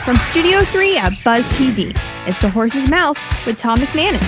From Studio 3 at Buzz TV, it's The Horse's Mouth with Tom McManus.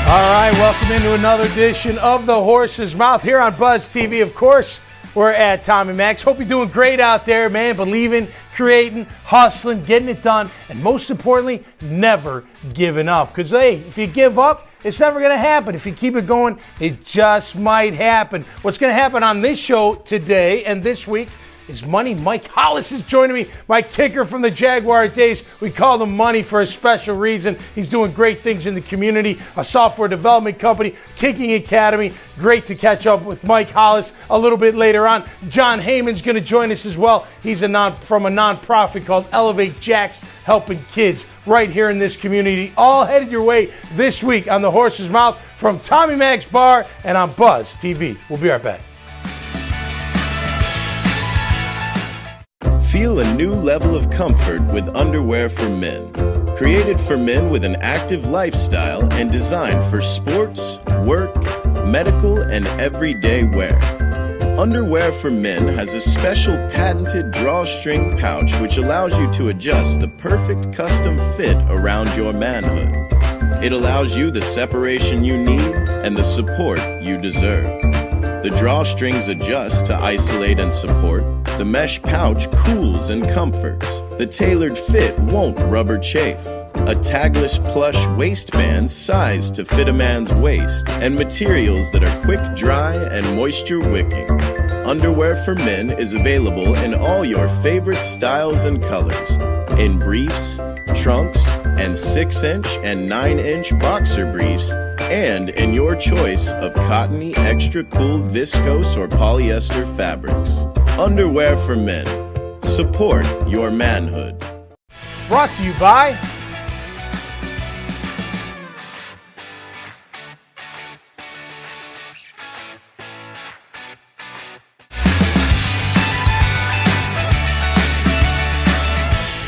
All right, welcome into another edition of The Horse's Mouth here on Buzz TV. Of course, we're at Tom and Max. Hope you're doing great out there, man. Believing, creating, hustling, getting it done, and most importantly, never giving up. Because, hey, if you give up, it's never going to happen. If you keep it going, it just might happen. What's going to happen on this show today and this week is Money. Mike Hollis is joining me, my kicker from the Jaguar days. We call him Money for a special reason. He's doing great things in the community, a software development company, Kicking Academy. Great to catch up with Mike Hollis a little bit later on. John Heymann's going to join us as well. He's from a nonprofit called Elevate Jacks, helping kids right here in this community. All headed your way this week on The Horse's Mouth from Tommy Mac's Bar and on Buzz TV. We'll be right back. Feel a new level of comfort with underwear for men. Created for men with an active lifestyle and designed for sports, work, medical, and everyday wear. Underwear for Men has a special patented drawstring pouch which allows you to adjust the perfect custom fit around your manhood. It allows you the separation you need and the support you deserve. The drawstrings adjust to isolate and support. The mesh pouch cools and comforts. The tailored fit won't rubber chafe. A tagless plush waistband sized to fit a man's waist. And materials that are quick dry and moisture wicking. Underwear for Men is available in all your favorite styles and colors. In briefs, trunks, and 6-inch and 9-inch boxer briefs, and in your choice of cottony, extra cool, viscose, or polyester fabrics. Underwear for Men. Support your manhood. Brought to you by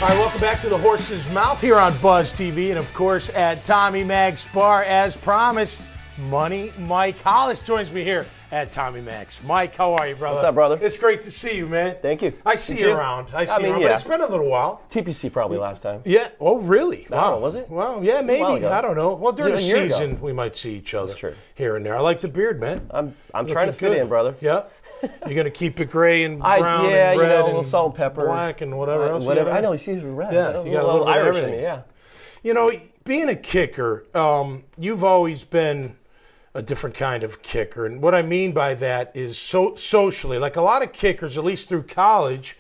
All right, welcome back to The Horse's Mouth here on Buzz TV and, of course, at Tommy Mac's Bar. As promised, Money Mike Hollis joins me here at Tommy Mac's. Mike, how are you, brother? What's up, brother? It's great to see you, man. Thank you. I see you around. I see you around, yeah. but it's been a little while. TPC probably last time. Yeah. Oh, really? Wow. Was it? Well, yeah, maybe. I don't know. Well, during the Was it a year season, ago? we might see each other That's true. here and there. I like the beard, man. I'm trying to fit in, brother. Yeah. You're going to keep it gray and brown and red a little and salt and pepper. black and whatever else. Whatever. You got? I know, he sees red. Yeah, you got a little bit of Irish in everything. me, yeah. You know, being a kicker, you've always been a different kind of kicker. And what I mean by that is socially. Like a lot of kickers, at least through college,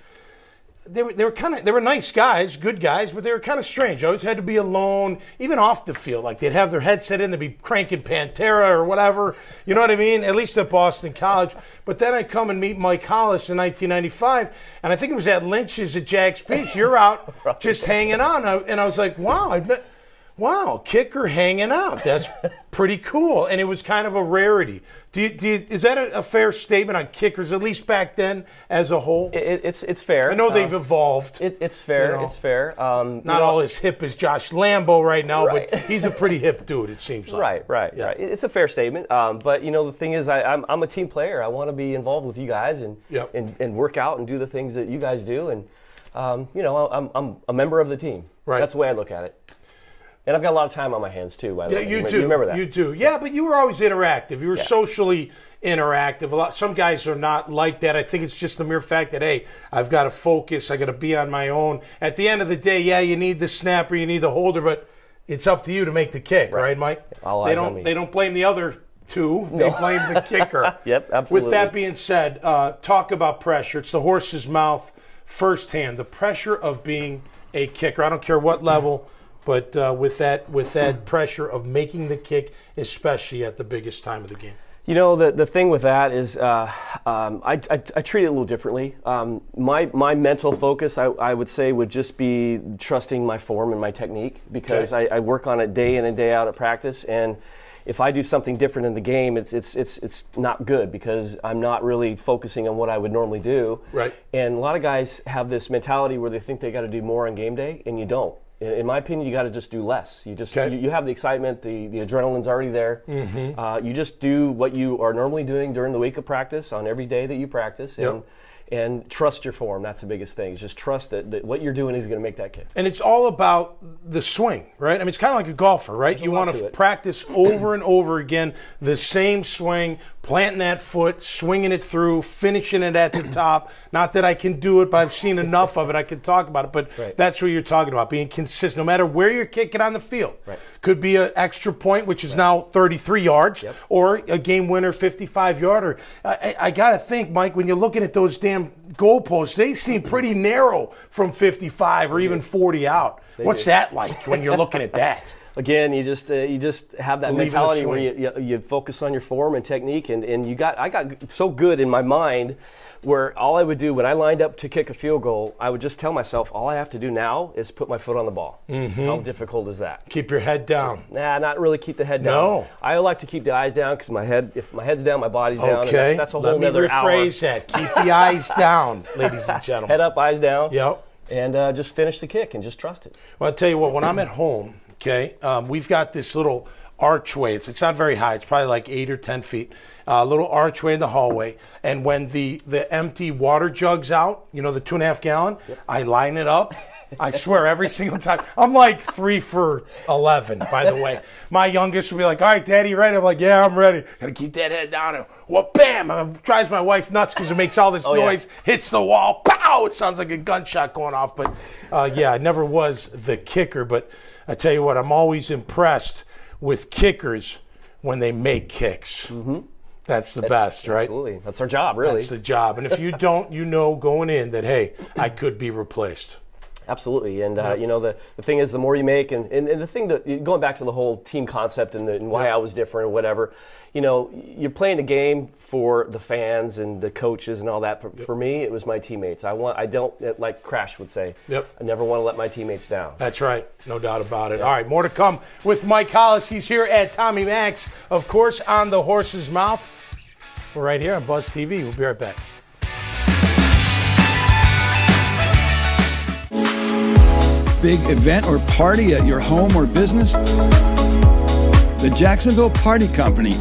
they were nice guys, good guys, but they were kind of strange. Always had to be alone, even off the field. Like they'd have their headset in, they'd be cranking Pantera or whatever. You know what I mean? At least at Boston College. But then I come and meet Mike Hollis in 1995, and I think it was at Lynch's at Jack's Beach. You're out just hanging on. And I was like, wow, kicker hanging out. That's pretty cool. And it was kind of a rarity. Is that a fair statement on kickers, at least back then as a whole? It's fair. I know they've evolved. It's fair. You know. It's fair. Not all as hip as Josh Lambo right now, Right. But he's a pretty hip dude, it seems like. Right. It's a fair statement. But, the thing is, I'm a team player. I want to be involved with you guys and work out and do the things that you guys do. And, I'm a member of the team. Right. That's the way I look at it. And I've got a lot of time on my hands, too, by the way. You do. You remember that. You do. Yeah, but you were always interactive. You were socially interactive. Some guys are not like that. I think it's just the mere fact that, hey, I've got to focus. I got to be on my own. At the end of the day, yeah, you need the snapper, you need the holder, but it's up to you to make the kick, right Mike? They don't blame the other two. They blame the kicker. Yep, absolutely. With that being said, talk about pressure. It's the horse's mouth firsthand. The pressure of being a kicker. I don't care what level. But with that pressure of making the kick, especially at the biggest time of the game. The thing with that is I treat it a little differently. My mental focus, I would say, would just be trusting my form and my technique because I work on it day in and day out at practice. And if I do something different in the game, it's not good because I'm not really focusing on what I would normally do. Right. And a lot of guys have this mentality where they think they got to do more on game day, and you don't. In my opinion, you got to just do less. You have the excitement, the adrenaline's already there. Mm-hmm. You just do what you are normally doing during the week of practice on every day that you practice, and trust your form. That's the biggest thing. Just trust that what you're doing is going to make that kick. And it's all about the swing, right? I mean, it's kind of like a golfer, right? You want to practice over and over again the same swing, planting that foot, swinging it through, finishing it at the top. Not that I can do it, but I've seen enough of it. I can talk about it. But that's what you're talking about, being consistent, no matter where you're kicking on the field. Right. Could be an extra point, which is now 33 yards, or a game winner 55-yarder. I got to think, Mike, when you're looking at those damn goalposts, they seem pretty narrow from 55 or even 40 out. What's that like when you're looking at that? Again, you just have that mentality where you focus on your form and technique, and I got so good in my mind where all I would do when I lined up to kick a field goal, I would just tell myself, all I have to do now is put my foot on the ball. Mm-hmm. How difficult is that? Keep your head down. Not really keep the head down. No. I like to keep the eyes down because if my head's down, my body's down. And that's a whole other hour. Let me rephrase that. Keep the eyes down, ladies and gentlemen. Head up, eyes down. Yep. And just finish the kick and just trust it. Well, I'll tell you what, when I'm at home, we've got this little archway. It's not very high. It's probably like 8 or 10 feet. A little archway in the hallway. And when the empty water jug's out, the 2.5 gallon, I line it up. I swear, every single time. I'm like 3 for 11, by the way. My youngest will be like, all right, Daddy, you ready? I'm like, yeah, I'm ready. Got to keep that head down. And, well, bam! It drives my wife nuts because it makes all this noise, hits the wall, pow! It sounds like a gunshot going off. But, I never was the kicker. But I tell you what, I'm always impressed with kickers when they make kicks. Mm-hmm. That's the best, right? Absolutely. That's our job, really. That's the job. And if you don't, going in that, hey, I could be replaced. Absolutely. And, the thing is, the more you make, and the thing that, going back to the whole team concept and why I was different or whatever, you're playing a game for the fans and the coaches and all that. For me, it was my teammates. I don't, like Crash would say, I never want to let my teammates down. That's right. No doubt about it. All right, more to come with Mike Hollis. He's here at Tommy Max, of course, on the horse's mouth. We're right here on Buzz TV. We'll be right back. Big event or party at your home or business? The Jacksonville Party Company.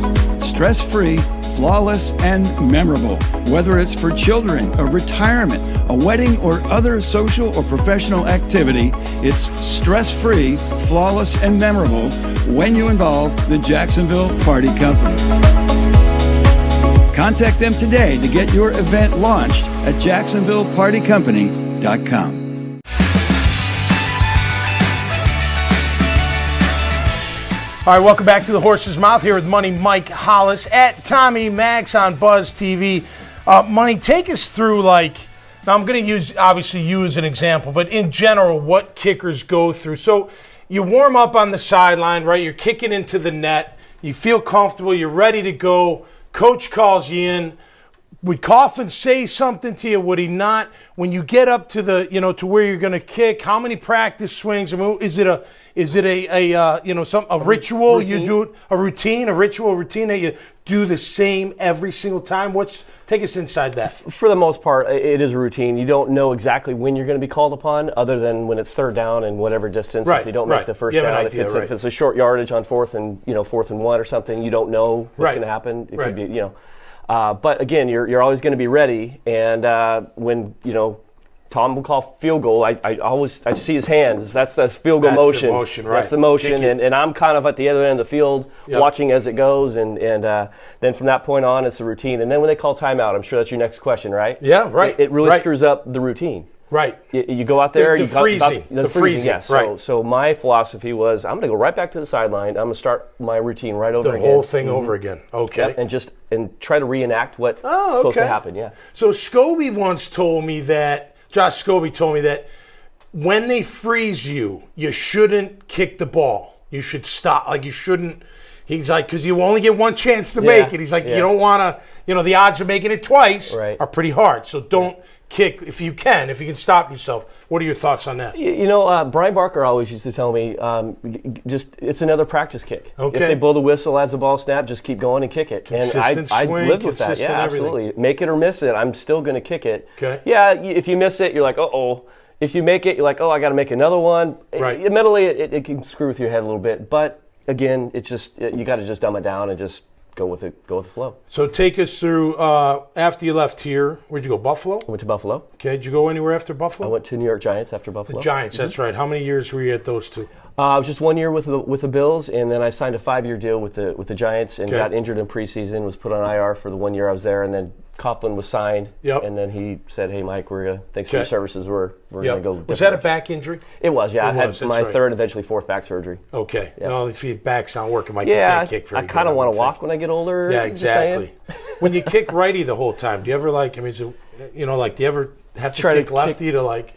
Stress-free, flawless, and memorable. Whether it's for children, a retirement, a wedding, or other social or professional activity, it's stress-free, flawless, and memorable when you involve the Jacksonville Party Company. Contact them today to get your event launched at jacksonvillepartycompany.com. All right, welcome back to the Horse's Mouth here with Money Mike Hollis at Tommy Max on Buzz TV. Money, take us through, now I'm going to use, obviously, you as an example, but in general, what kickers go through. So you warm up on the sideline, right? You're kicking into the net. You feel comfortable. You're ready to go. Coach calls you in. Would Coffin say something to you? Would he not? When you get up to the, to where you're going to kick, how many practice swings? I mean, is it a ritual? Routine? You do a routine, a ritual routine that you do the same every single time? Take us inside that. For the most part, it is a routine. You don't know exactly when you're going to be called upon, other than when it's third down and whatever distance. Right, if you don't make the first down, if it's a short yardage on fourth and 1 or something, you don't know what's going to happen. It could be, but again, you're always going to be ready. And when Tom will call field goal, I see his hands. That's field goal motion. The motion, right? That's the motion, and I'm kind of at the other end of the field watching as it goes, and then from that point on, it's a routine. And then when they call timeout, I'm sure that's your next question, right? Yeah, right. It really screws up the routine. Right. You go out there. The freezing. The freezing, yes. Right. So my philosophy was, I'm going to go right back to the sideline. I'm going to start my routine right over again. The whole thing over again. Okay. Yep, and try to reenact what's supposed to happen, yeah. So Scobie once told me that, Josh Scobie told me that when they freeze you, you shouldn't kick the ball. You should stop. You shouldn't. He's like, because you only get one chance to make it. He's like, you don't want to, the odds of making it twice are pretty hard. So don't kick if you can stop yourself. What are your thoughts on that? Brian Barker always used to tell me, it's another practice kick. Okay. If they blow the whistle as the ball snap, just keep going and kick it. Consistent and swing, I lived with that. Yeah, absolutely. Everything. Make it or miss it, I'm still going to kick it. Okay. Yeah, if you miss it, you're like, uh-oh. If you make it, you're like, oh, I got to make another one. Right. Mentally, it can screw with your head a little bit. But, again, it's just, you got to just dumb it down and just go with it, go with the flow. So take us through, after you left here, where'd you go, Buffalo? I went to Buffalo. Okay, did you go anywhere after Buffalo? I went to New York Giants after Buffalo. The Giants, that's right. How many years were you at those two? I was just 1 year with the Bills, and then I signed a 5-year deal with the Giants, and got injured in preseason. Was put on IR for the 1 year I was there, and then Coughlin was signed. Yep. And then he said, "Hey, Mike, thanks for your services. We're gonna go." Was that a back injury? It was. Yeah, I had my right. third, eventually fourth back surgery. Okay. Yep. Well, if your back's not working, Mike, yeah, you can't kick very I kind of want to walk when I get older. Yeah, exactly. When you kick righty the whole time, do you ever is it, do you ever have to kick lefty to like?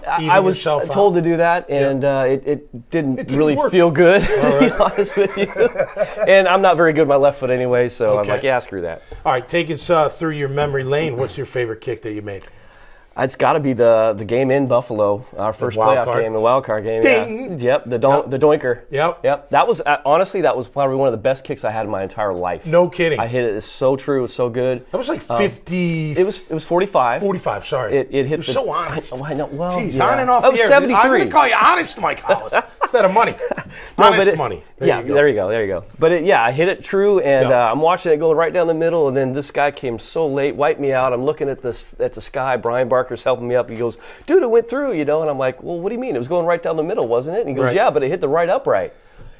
I was told to do that, and it didn't really feel good, to be honest with you. And I'm not very good with my left foot anyway, so I'm like, yeah, screw that. All right, take us through your memory lane. What's your favorite kick that you made? It's got to be the game in Buffalo, our first playoff game, the wild card game. Ding! Yeah. Yep, the doinker. Yep. That was honestly probably one of the best kicks I had in my entire life. No kidding. I hit it. It's so true. It was so good. That was like 50. It was 45. 45. Sorry. It hit. You're so honest. I know. Well, jeez, on and off the air. 73. I'm going to call you honest, Mike Hollis, instead of money. Honest money. There you go. But I hit it true, and I'm watching it go right down the middle, and then this guy came so late, wiped me out. I'm looking at the sky. Brian Barker's helping me up. He goes, "Dude, it went through, And I'm like, "Well, what do you mean? It was going right down the middle, wasn't it?" And he goes, "Yeah, but it hit the right upright."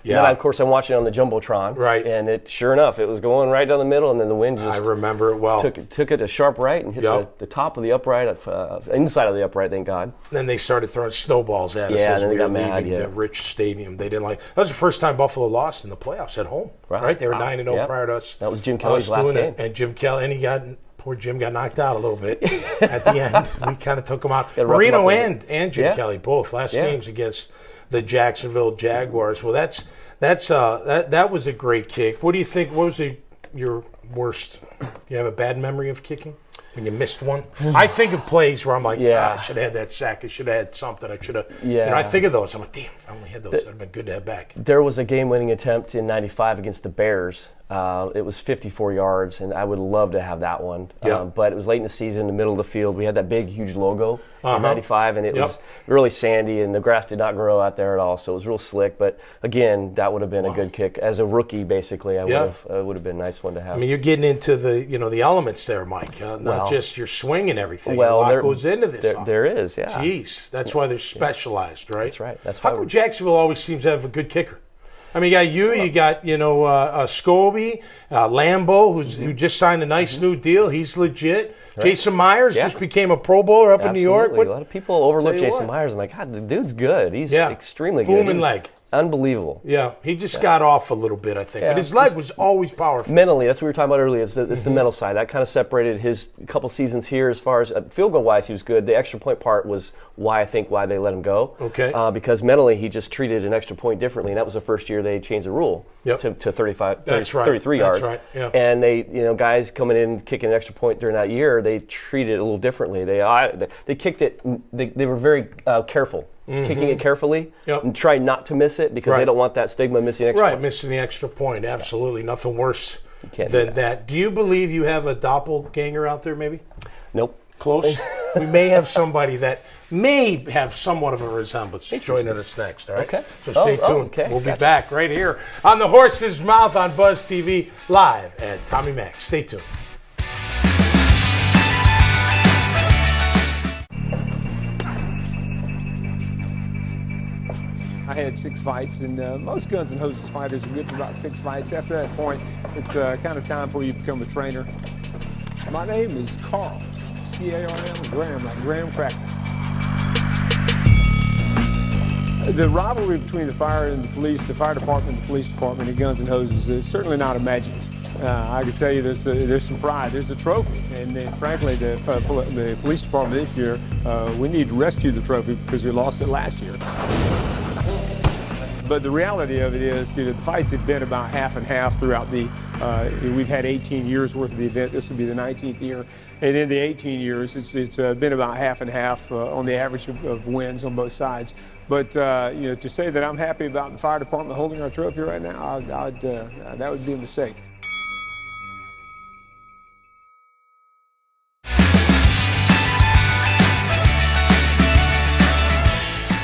Yeah. And then, of course, I'm watching it on the Jumbotron. Right. And it, sure enough, it was going right down the middle, and then the wind just... I remember it well. Took it a sharp right and hit the top of the upright, inside of the upright, thank God. Then they started throwing snowballs at us as we were leaving the Rich Stadium. They didn't like... That was the first time Buffalo lost in the playoffs at home. Right? They were 9-0 prior to us. That was Jim Kelly's last game. And Jim Kelly, poor Jim got knocked out a little bit at the end. We kind of took him out. Marino and Jim Kelly, both last games against the Jacksonville Jaguars. Well, that was a great kick. What do you think? What was your worst? Do you have a bad memory of kicking when you missed one? I think of plays where I'm like, I should have had that sack. I should have had something. I should have. Yeah. I think of those. I'm like, damn, if I only had those, that'd have been good to have back. There was a game-winning attempt in '95 against the Bears. It was 54 yards, and I would love to have that one. But it was late in the season, in the middle of the field. We had that big, huge logo in '95, and it was really sandy, and the grass did not grow out there at all, so it was real slick. But again, that would have been a good kick as a rookie. Basically, I would have been a nice one to have. I mean, you're getting into the elements there, Mike. Not just your swing and everything. A lot goes into this. There is, yeah. Jeez, that's why they're specialized, right? That's right. That's how come Jacksonville always seems to have a good kicker? I mean, you got Scobie, Lambeau, who just signed a nice new deal. He's legit. Right. Jason Myers just became a Pro Bowler up in New York. A lot of people overlook Jason Myers. I'm like, God, the dude's good. He's extremely good. Booming leg. Unbelievable. Yeah, he just got off a little bit, I think. But his leg was always powerful. Mentally, that's what we were talking about earlier. It's the mental side. That kind of separated his couple seasons here as far as field goal-wise, he was good. The extra point part was why they let him go. Okay. Because mentally, he just treated an extra point differently, and that was the first year they changed the rule to 33 yards. That's right, yeah. And they, guys coming in kicking an extra point during that year, they treated it a little differently. They kicked it. They were very careful. Kicking it carefully and try not to miss it because they don't want that stigma of missing extra point. Right, missing the extra point. Absolutely. Nothing worse than that. Do you believe you have a doppelganger out there maybe? Nope. Close? We may have somebody that may have somewhat of a resemblance joining us next, all right? Okay. So stay tuned. We'll be back right here on The Horse's Mouth on Buzz TV, live at Tommy Mac. Stay tuned. I had 6 fights, and most guns and hoses fighters are good for about 6 fights. After that point, it's kind of time for you to become a trainer. My name is Carl, C-A-R-L, Graham, like Graham Crackers. The rivalry between the fire and the police, the fire department and the police department and guns and hoses is certainly not imagined. I can tell you there's some pride, there's a trophy, and then, frankly, the police department this year, we need to rescue the trophy because we lost it last year. But the reality of it is, the fights have been about half and half throughout we've had 18 years worth of the event. This will be the 19th year. And in the 18 years, it's been about half and half on the average of wins on both sides. But, to say that I'm happy about the fire department holding our trophy right now, that would be a mistake.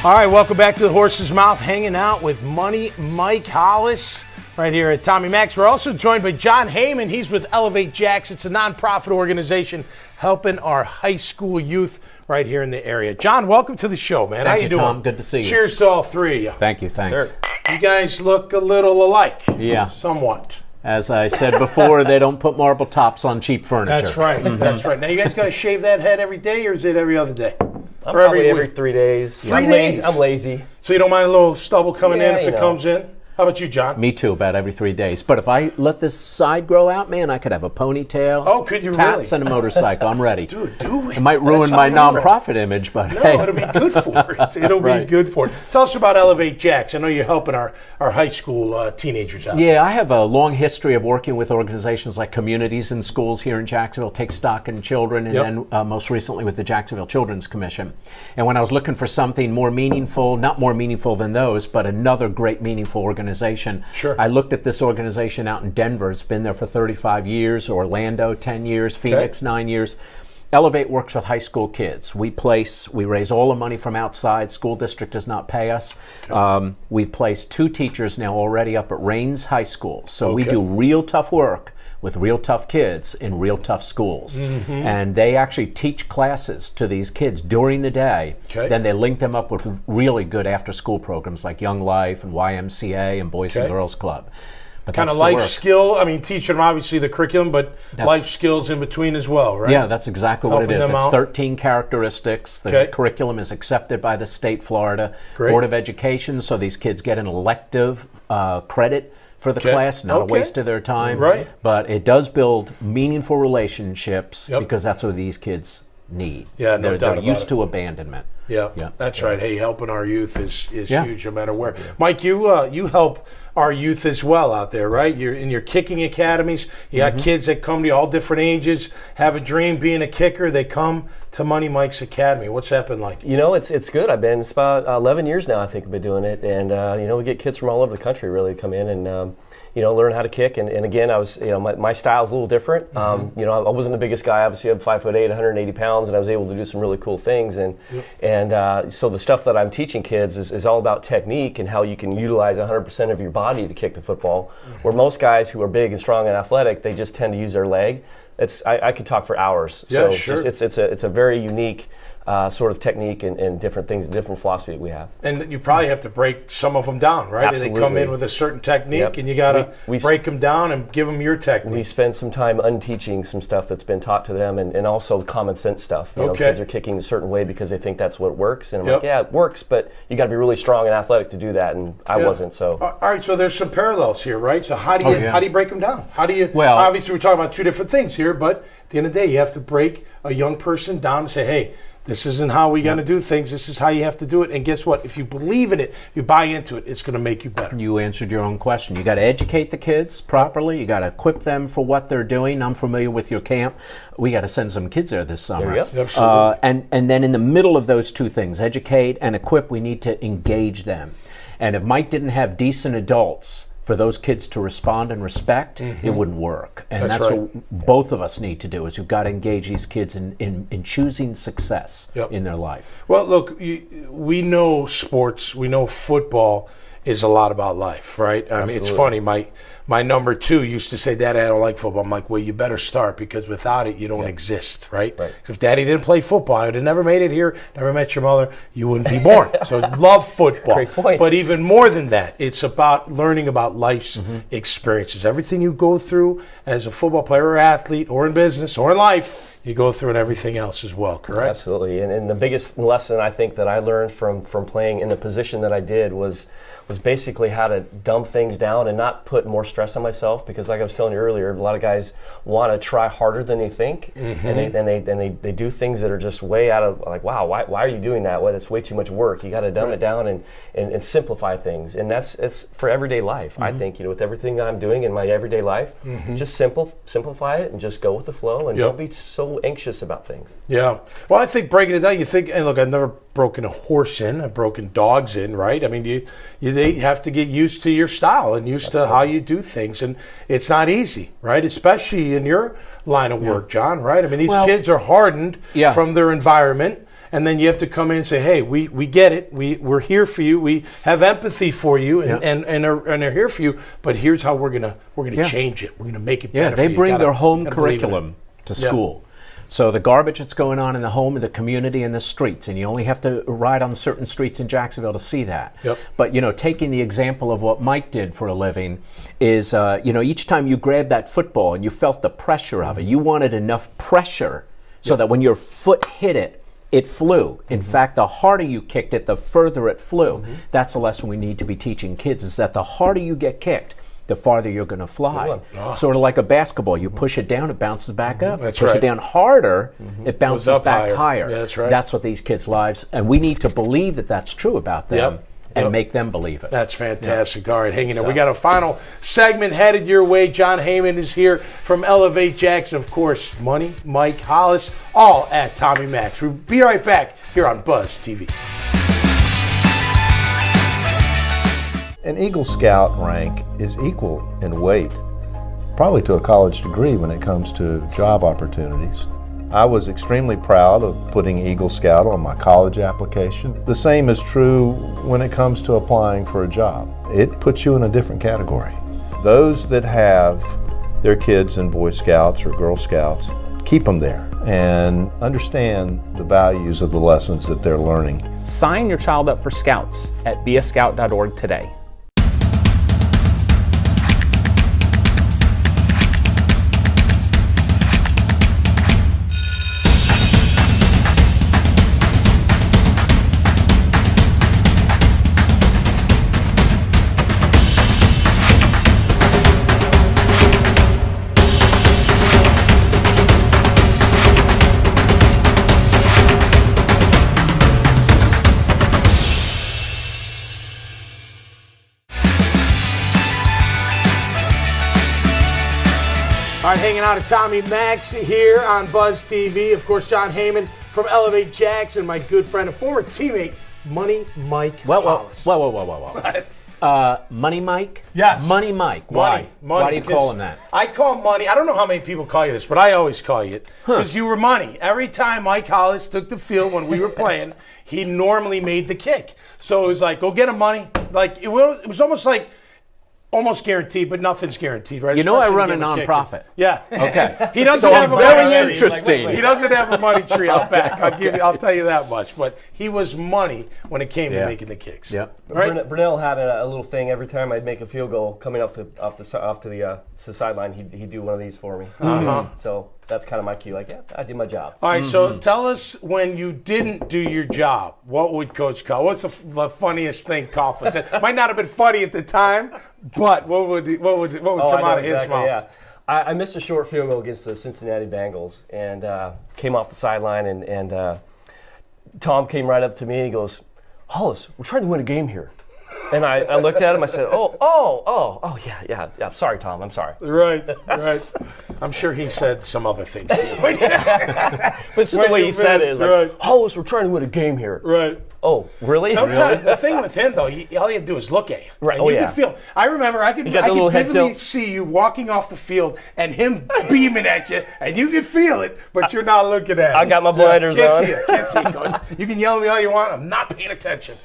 All right, welcome back to The Horse's Mouth, hanging out with Money Mike Hollis. right here at Tommy Max. We're also joined by John Heymann. He's with Elevate Jacks. It's a nonprofit organization helping our high school youth right here in the area. John, welcome to the show, man. How you doing? Tom. Good to see you. Cheers to all three of you. Thank you. Thanks. Sure. You guys look a little alike. Yeah. Somewhat. As I said before, they don't put marble tops on cheap furniture. That's right. That's right. Now, you guys got to shave that head every day, or is it every other day? I'm probably every 3 days. 3 days? I'm lazy. So you don't mind a little stubble coming in if it comes in? How about you, John? Me too, about every 3 days. But if I let this side grow out, man, I could have a ponytail. Oh, could you tats really? and a motorcycle. I'm ready. Dude, do it. It might ruin my nonprofit image, but no, hey. it'll be good for it. It'll be good for it. Tell us about Elevate Jacks. I know you're helping our high school teenagers out. Yeah, I have a long history of working with organizations like communities and schools here in Jacksonville, Take Stock in Children, and then most recently with the Jacksonville Children's Commission. And when I was looking for something more meaningful, not more meaningful than those, but another great meaningful organization, I looked at this organization out in Denver. It's been there for 35 years, Orlando 10 years, Phoenix 9 years. Elevate works with high school kids. We raise all the money from outside. School district does not pay us. We've placed 2 teachers now already up at Rains High School. So we do real tough work with real tough kids in real tough schools. And they actually teach classes to these kids during the day. Then they link them up with really good after-school programs like Young Life and YMCA and Boys and Girls Club. But kind of life skill, I mean, teaching them obviously the curriculum, but life skills in between as well, right? Yeah, that's exactly what it is. It's 13 characteristics. The curriculum is accepted by the state Florida Board of Education, so these kids get an elective credit for the class, not a waste of their time. Right. But it does build meaningful relationships because that's what these kids need. Yeah, no doubt they're about used it. to abandonment. Yeah, that's right. Hey, helping our youth is huge no matter where. Mike, you help our youth as well out there, right? You're in your kicking academies. You got kids that come to you all different ages, have a dream being a kicker. They come to Money Mike's Academy. What's that been like? You know, it's good. It's about 11 years now I think I've been doing it. And, we get kids from all over the country really come in and, learn how to kick. And again, I was, my style's a little different. I wasn't the biggest guy. Obviously, I'm 5'8", 180 pounds, and I was able to do some really cool things. And so the stuff that I'm teaching kids is all about technique and how you can utilize 100% of your body to kick the football. Where most guys who are big and strong and athletic, they just tend to use their leg. I could talk for hours. Yeah, so sure. It's a very unique sort of technique and different things, different philosophy that we have. And you probably have to break some of them down, right? Absolutely. They come in with a certain technique, and you got to break them down and give them your technique. We spend some time unteaching some stuff that's been taught to them, and also common sense stuff. Kids are kicking a certain way because they think that's what works, and I'm like, yeah, it works, but you got to be really strong and athletic to do that, and I wasn't. So all right, so there's some parallels here, right? So how do you break them down? How do you? Well, obviously we're talking about 2 different things here, but at the end of the day, you have to break a young person down and say, hey, this isn't how we're going to do things. This is how you have to do it. And guess what? If you believe in it, if you buy into it, it's going to make you better. You answered your own question. You got to educate the kids properly. You got to equip them for what they're doing. I'm familiar with your camp. We got to send some kids there this summer. There you go. Absolutely. And then in the middle of those 2 things, educate and equip, we need to engage them. And if Mike didn't have decent adults for those kids to respond and respect, it wouldn't work. And that's right. what both of us need to do, is we've got to engage these kids in choosing success in their life. Well, look, we know sports, we know football is a lot about life, right? I mean, it's funny, my number 2 used to say, Daddy, I don't like football. I'm like, well, you better start, because without it, you don't exist, right? So if Daddy didn't play football, I would have never made it here, never met your mother, you wouldn't be born. So love football. Great point. But even more than that, it's about learning about life's experiences. Everything you go through as a football player or athlete or in business or in life, you go through and everything else as well, correct? Absolutely. And the biggest lesson I think that I learned from playing in the position that I did was basically how to dumb things down and not put more stress on myself, because like I was telling you earlier, a lot of guys want to try harder than they think, and they do things that are just way out of, like, wow, why are you doing that? Well, it's way too much work. You got to dumb it down and simplify things, and it's for everyday life. I think, with everything I'm doing in my everyday life, just simplify it and just go with the flow, and don't be so anxious about things. Yeah. Well, I think breaking it down, you think, and look, I've never broken a horse in, I've broken dogs in, right? I mean, they have to get used to your style and used to how you do things, and it's not easy, right? Especially in your line of work, John, right? I mean, these kids are hardened from their environment, and then you have to come in and say, hey, we get it. We're here for you. We have empathy for you and are here for you, but here's how we're gonna change it. We're gonna make it better. They bring their home curriculum to school. So the garbage that's going on in the home, in the community, in the streets, and you only have to ride on certain streets in Jacksonville to see that. Yep. But, taking the example of what Mike did for a living is, each time you grabbed that football and you felt the pressure of it, you wanted enough pressure so that when your foot hit it, it flew. In fact, the harder you kicked it, the further it flew. That's a lesson we need to be teaching kids, is that the harder you get kicked, the farther you're going to fly. Sort of like a basketball. You push it down, it bounces back up. That's push right. it down harder, it bounces back higher. Yeah, that's right. That's what these kids' lives, and we need to believe that that's true about them and make them believe it. That's fantastic. All right, hang in there. We got a final segment headed your way. John Heymann is here from Elevate Jackson. Of course, Money, Mike, Hollis, all at Tommy Max. We'll be right back here on Buzz TV. An Eagle Scout rank is equal in weight, probably to a college degree when it comes to job opportunities. I was extremely proud of putting Eagle Scout on my college application. The same is true when it comes to applying for a job. It puts you in a different category. Those that have their kids in Boy Scouts or Girl Scouts, keep them there and understand the values of the lessons that they're learning. Sign your child up for Scouts at beascout.org today. All right, hanging out at Tommy Max here on Buzz TV. Of course, John Heymann from Elevate Jackson, my good friend, a former teammate, Money Mike Hollis. Whoa. Money Mike? Yes. Money Mike. Why? Why do you call him that? I call him Money. I don't know how many people call you this, but I always call you it because you were Money. Every time Mike Hollis took the field when we were playing, he normally made the kick. So it was like, go get him, Money. Like it was almost like, almost guaranteed, but nothing's guaranteed, right? I run a nonprofit. Yeah. Okay. He doesn't so have I'm a very money interesting. Tree. He doesn't have a money tree out back. I'll tell you that much. But he was Money when it came to making the kicks. Yep. Right? Brunell had a little thing every time I'd make a field goal coming off the sideline. He'd do one of these for me. So that's kind of my cue. Like, yeah, I did my job. All right. So tell us when you didn't do your job. What would Coach call? What's the funniest thing Coughlin said? Might not have been funny at the time, but what would come out of his mouth? Yeah. I missed a short field goal against the Cincinnati Bengals and came off the sideline and Tom came right up to me and he goes, Hollis, we're trying to win a game here. And I looked at him, I said, yeah. I'm sorry, Tom, I'm sorry. Right. I'm sure he said some other things too. But it's the way he said it. Like, Hollis, we're trying to win a game here. Right. Oh, really? Sometimes the thing with him, though, all you had to do is look at him. Right. And you could feel. I remember I could vividly see you walking off the field and him beaming at you, and you could feel it, but you're not looking at him. I got my blinders Can't on. see it. Can't see it, Coach. You can yell at me all you want. I'm not paying attention.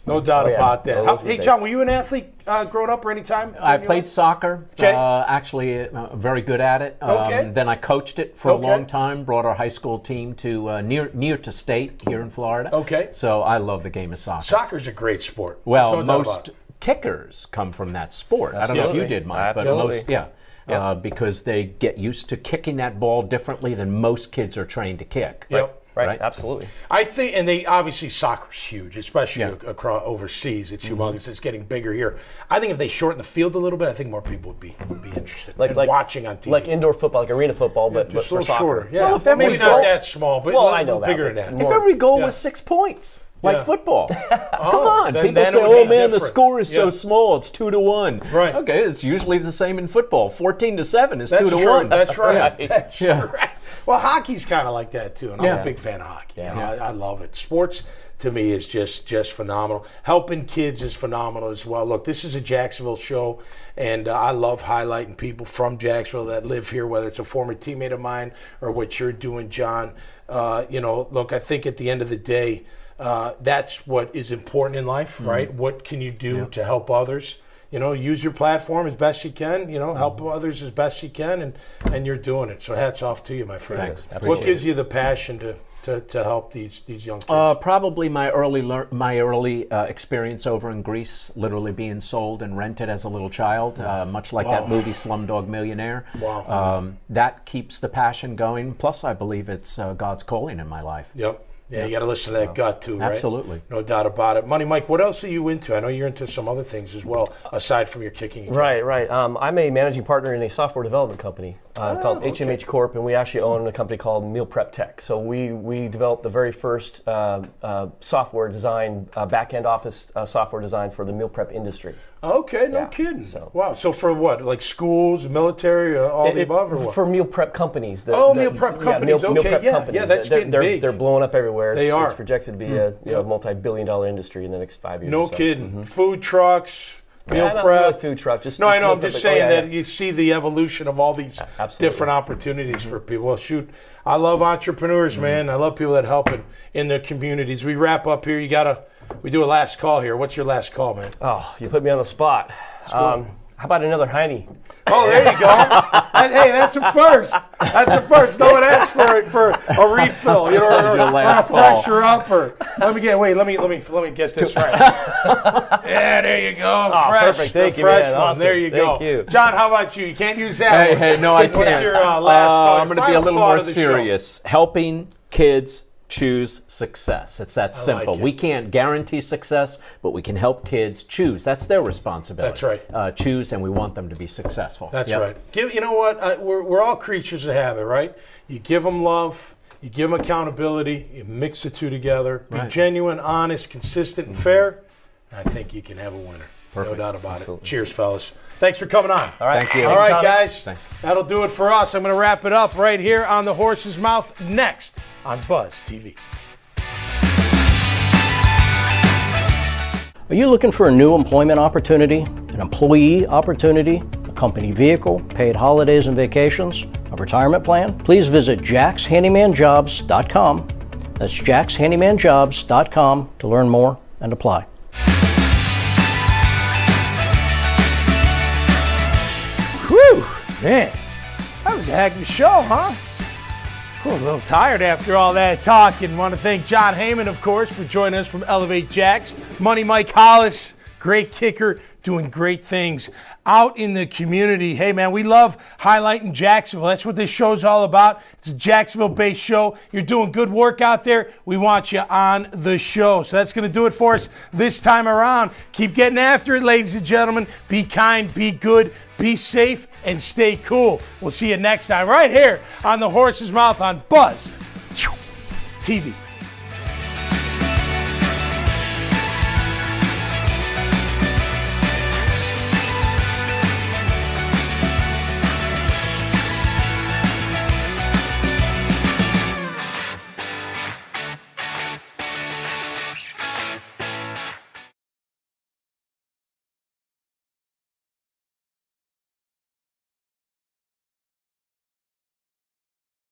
No doubt about that. Hey, John, were you an athlete growing up or any time? I played soccer. Okay. Actually, very good at it. Then I coached it for a long time. Brought our high school team to near to state here in Florida. Okay. So I love the game of soccer. Soccer's a great sport. Well, most kickers come from that sport. Absolutely. I don't know if you did, Mike, but most, because they get used to kicking that ball differently than most kids are trained to kick. Yep. Right, absolutely. I think, and they obviously soccer's huge, especially across overseas. It's humongous. It's getting bigger here. I think if they shorten the field a little bit, I think more people would be interested in watching on TV. Like indoor football, like arena football, but just a for little soccer. shorter. Yeah, well, maybe not that small, but I know bigger than that. If every goal was 6 points. Like football. Come on. Then People say, different. the score is so small, it's 2-1. Right. Okay, it's usually the same in football. 14-7 is 2-1. That's right. That's right. Well, hockey's kind of like that too, and I'm Yeah. a big fan of hockey. Yeah. You know, I love it. Sports to me is just phenomenal. Helping kids is phenomenal as well. Look, this is a Jacksonville show, and I love highlighting people from Jacksonville that live here, whether it's a former teammate of mine or what you're doing, John. You know, look, I think at the end of the day, that's what is important in life, right? What can you do to help others? You know, use your platform as best you can, you know, help others as best you can, and you're doing it. So hats off to you, my friend. Thanks. What gives you the passion to help these young kids? Probably my early experience over in Greece, literally being sold and rented as a little child, much like that movie Slumdog Millionaire. Wow. That keeps the passion going. Plus, I believe it's God's calling in my life. Yep. Yeah, you got to listen to that gut too, right? Absolutely. No doubt about it. Money Mike, what else are you into? I know you're into some other things as well, aside from your kicking. Right. I'm a managing partner in a software development company called HMH Corp, and we actually own a company called Meal Prep Tech. So we developed the very first software design, back-end office software design for the meal prep industry. Okay, no kidding. Wow. So for what? Like schools, military, all the above, or what? For meal prep companies. Meal prep companies. Meal prep companies. Yeah, that's getting big. They're blowing up everywhere. They are. It's projected to be a multi-billion-dollar industry in the next 5 years. No kidding. Food trucks. Meal not prep. really food truck. No, I know. I'm just saying that you see the evolution of all these different opportunities for people. Well, shoot, I love entrepreneurs, man. I love people that help in their communities. We wrap up here. We do a last call here. What's your last call, man? Oh, you put me on the spot. How about another Heine? Oh, there you go. Hey, that's a first. That's a first. No one asked for a refill, you know, or a fresher upper. Let me get this right. Yeah, there you go. Fresh. Perfect. Thank you, fresh man. one. Awesome. There you go. Thank you. John, how about you? You can't use that one. Hey, no, I can't. What's your last call? I'm going to be a little more serious. Helping kids choose success. It's that simple. like it. We can't guarantee success, but we can help kids choose. That's their responsibility. That's right. Choose, and we want them to be successful. That's right. You know what? We're all creatures of habit, right? You give them love, you give them accountability, you mix the two together, be genuine, honest, consistent, and fair. I think you can have a winner. Perfect. No doubt about it. Cheers, fellas. Thanks for coming on. All right. Thank you. All right, Tommy. guys. That'll do it for us. I'm going to wrap it up right here on The Horse's Mouth next on Buzz TV. Are you looking for a new employment opportunity, an employee opportunity, a company vehicle, paid holidays and vacations, a retirement plan? Please visit jackshandymanjobs.com. That's jackshandymanjobs.com to learn more and apply. Whew, man, that was a heck of a show, huh? Cool, a little tired after all that talking. Want to thank John Heymann, of course, for joining us from Elevate Jacks. Money Mike Hollis, great kicker, doing great things out in the community. Hey, man, we love highlighting Jacksonville. That's what this show's all about. It's a Jacksonville-based show. You're doing good work out there. We want you on the show. So that's going to do it for us this time around. Keep getting after it, ladies and gentlemen. Be kind, be good, be safe, and stay cool. We'll see you next time right here on The Horse's Mouth on Buzz TV.